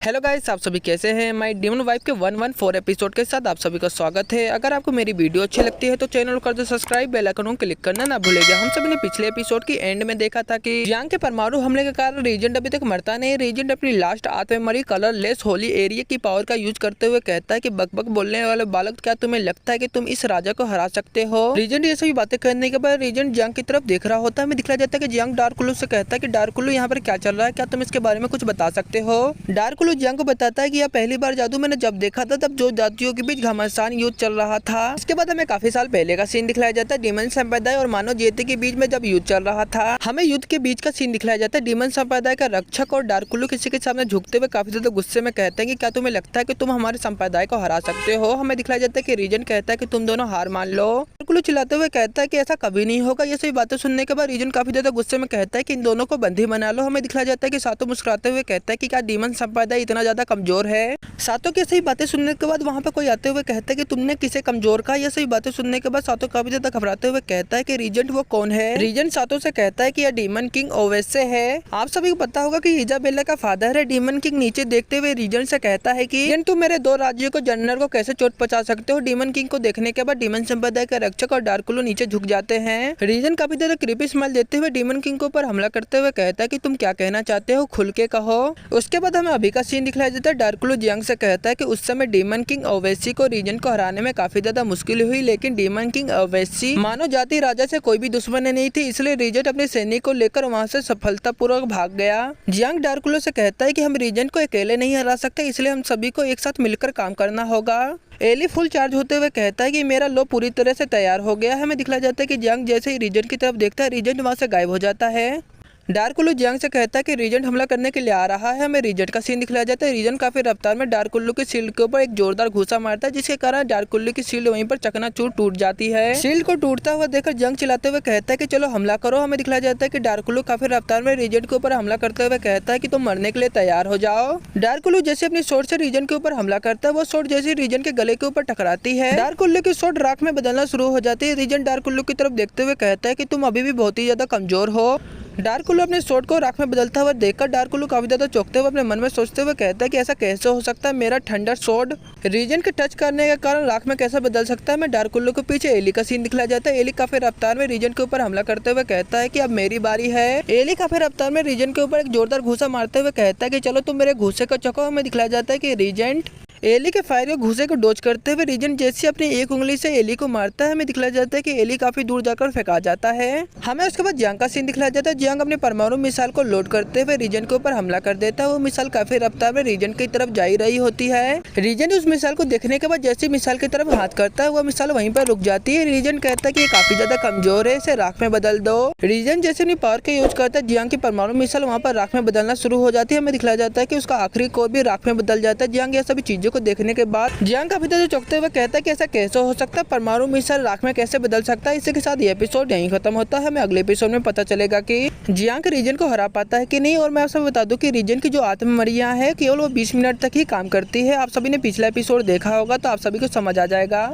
Hello guys, आप सभी कैसे हैं। माय डेमन वाइफ के 114 एपिसोड के साथ आप सभी का स्वागत है। अगर आपको मेरी वीडियो अच्छी लगती है तो चैनल को कर दो सब्सक्राइब, बेल आइकन को क्लिक करना ना भूलेगा। हम सभी ने पिछले एपिसोड की एंड में देखा था कि जियांग के परमाणु हमले के कारण रीजेंट अभी तक मरता नहीं। रीजेंट अपनी लास्ट आत्म में मरी कलरलेस होली एरिया की पावर का यूज करते हुए कहता है कि बकबक बोलने वाले बालक, क्या तुम्हें लगता है कि तुम इस राजा को हरा सकते हो। रीजेंट ये सभी बातें करने के बाद रीजेंट जियांग की तरफ देख रहा होता है। हमें दिखाया जाता है कि जियांग डार्कुलू से कहता है कि डार्कुलू यहाँ पर क्या चल रहा है, क्या तुम इसके बारे में कुछ बता सकते हो। डार्कुलू जियांग को बताता है कि यह पहली बार जादू मैंने जब देखा था तब जो जातियों के बीच घमासान युद्ध चल रहा था। इसके बाद हमें काफी साल पहले का सीन दिखाया जाता है। डीमन संप्रदाय और मानव जाति के बीच में जब युद्ध चल रहा था, हमें युद्ध के बीच का सीन दिखाया जाता है। डीमन संप्रदाय का रक्षक और डार्कुलू किसी के सामने झुकते हुए काफी ज्यादा गुस्से में कहते हैं कि क्या तुम्हें लगता है कि तुम हमारे संप्रदाय को हरा सकते हो। हमें दिखाया जाता है कि रीजन कहता है कि तुम दोनों हार मान लो। डार्कुलू चिल्लाते हुए कहता है कि ऐसा कभी नहीं होगा। ये सभी बातें सुनने के बाद रीजन काफी ज्यादा गुस्से में कहता है कि इन दोनों को बंदी बना लो। हमें दिखाया जाता है कि सातों मुस्कुराते हुए कहता है कि क्या डीमन संप्रदाय इतना ज्यादा कमजोर है। सातों की सही बातें सुनने के बाद वहाँ पे कोई आते हुए कहता है कि तुमने किसे कमजोर कहा। ये सही बातें सुनने के बाद सातों काफी ज्यादा घबराते हुए कहता है कि रीजेंट वो कौन है। रीजेंट सातों से कहता है कि यह डीमन किंग ओवेसे है। आप सभी को पता होगा कि इजाबेला का फादर है। डीमन किंग नीचे देखते हुए रीजेंट से कहता है कि तुम मेरे दो राज्यों को जनरल को कैसे चोट पहुंचा सकते हो। डीमन किंग को देखने के बाद डीमन संप्रदाय का रक्षक और डार्कुलू नीचे झुक जाते हैं। रीजन काफी ज्यादा क्रीपी स्माइल देते हुए डीमन किंग के ऊपर हमला करते हुए कहता है कि तुम क्या कहना चाहते हो, खुल के कहो। उसके बाद हमें अभी का सीन दिखाया जाता है। डार्कुलू जियांग से कहता है कि उस समय डीमन किंग ओवेसी को रीजन को हराने में काफी ज्यादा मुश्किल हुई, लेकिन डीमन किंग ओवेसी मानव जाति राजा से कोई भी दुश्मन नहीं थी, इसलिए रीजन अपने सैनिक को लेकर वहां से सफलतापूर्वक भाग गया। जियांग डार्कुलू से कहता है कि हम रीजन को अकेले नहीं हरा सकते, इसलिए हम सभी को एक साथ मिलकर काम करना होगा। एली फुल चार्ज होते हुए कहता है कि मेरा लो पूरी तरह से तैयार हो गया है। हमें दिखाया जाता है कि जियांग जैसे ही रीजन की तरफ देखता है, रीजन वहां से गायब हो जाता है। डार्कुलू जियांग से कहता है कि रीजन हमला करने के लिए आ रहा है। हमें रीजन का सीन दिखाया जाता है। रीजन काफी रफ्तार में डार्कुलू की शील्ड के ऊपर एक जोरदार घूसा मारता है, जिसके कारण डार्कुलू की शील्ड वहीं पर चकनाचूर टूट जाती है। शील्ड को टूटता हुआ देखकर जियांग चिल्लाते हुए कहता है कि चलो हमला करो। हमें दिखाया जाता है कि डार्कुलू काफी रफ्तार में रीजन के ऊपर हमला करते हुए कहता है कि तुम मरने के लिए तैयार हो जाओ। डार्कुलू जैसे अपनी शॉट से रीजन के ऊपर हमला करता है, वो शॉट जैसे रीजन के गले के ऊपर टकराती है, डार्कुलू की शॉट राख में बदलना शुरू हो जाती है। रीजन डार्कुलू की तरफ देखते हुए कहता है कि तुम अभी भी बहुत ही ज्यादा कमजोर हो। डार्कुलू अपने शॉट को राख में बदलता हुआ देखकर डार्कुलू काफी ज्यादा चौंकते हुए अपने मन में सोचते हुए कहता है कि ऐसा कैसे हो सकता है, मेरा थंडर स्वॉर्ड रीजन के टच करने के कारण राख में कैसे बदल सकता है। मैं डार्कुलू के पीछे एली का सीन दिखाया जाता है। एली काफी रफ्तार में रीजन के ऊपर हमला करते हुए कहता है कि अब मेरी बारी है। एली काफी रफ्तार में रीजन के ऊपर एक जोरदार घूसा मारते हुए कहता है कि चलो तुम मेरे घूसे को चको। हमें दिखाया जाता है कि रीजेंट एली के फायर के घूसे को डोज करते हुए रीजन जैसे अपनी एक उंगली से एली को मारता है। हमें दिखाया जाता है कि एली काफी दूर जाकर फेंका जाता है। हमें उसके बाद जियांग का सीन दिखाया जाता है। जियांग अपने परमाणु मिसाइल को लोड करते हुए रीजन के ऊपर हमला कर देता है। वो मिसाइल काफी रफ्तार में रीजन की तरफ जा रही होती है। रीजन उस मिसाइल को देखने के बाद जैसे मिसाइल की तरफ हाथ करता है, वह मिसाइल वहीं पर रुक जाती है। रीजन कहता है कि ये काफी ज्यादा कमजोर है, इसे राख में बदल दो। रीजन जैसे अपनी पावर का यूज करता है, जियांग की परमाणु मिसाइल वहाँ पर राख में बदलना शुरू हो जाती है। हमें दिखाया जाता है कि उसका आखिरी कोर भी राख में बदल जाता है। जियांग ये सभी चीजों को देखने के बाद जियांग काफी ज्यादा चौंकते हुए कहता है कि ऐसा कैसे हो सकता है, परमाणु मिसाइल राख में कैसे बदल सकता है। इसी के साथ ये एपिसोड यहीं खत्म होता है। हमें अगले एपिसोड में पता चलेगा कि जियांग रीजन को हरा पाता है कि नहीं। और मैं आपसे बता दूं कि रीजन की जो आत्ममरियां है केवल वो 20 मिनट तक ही काम करती है। आप सभी ने पिछला एपिसोड देखा होगा तो आप सभी को समझ आ जाएगा।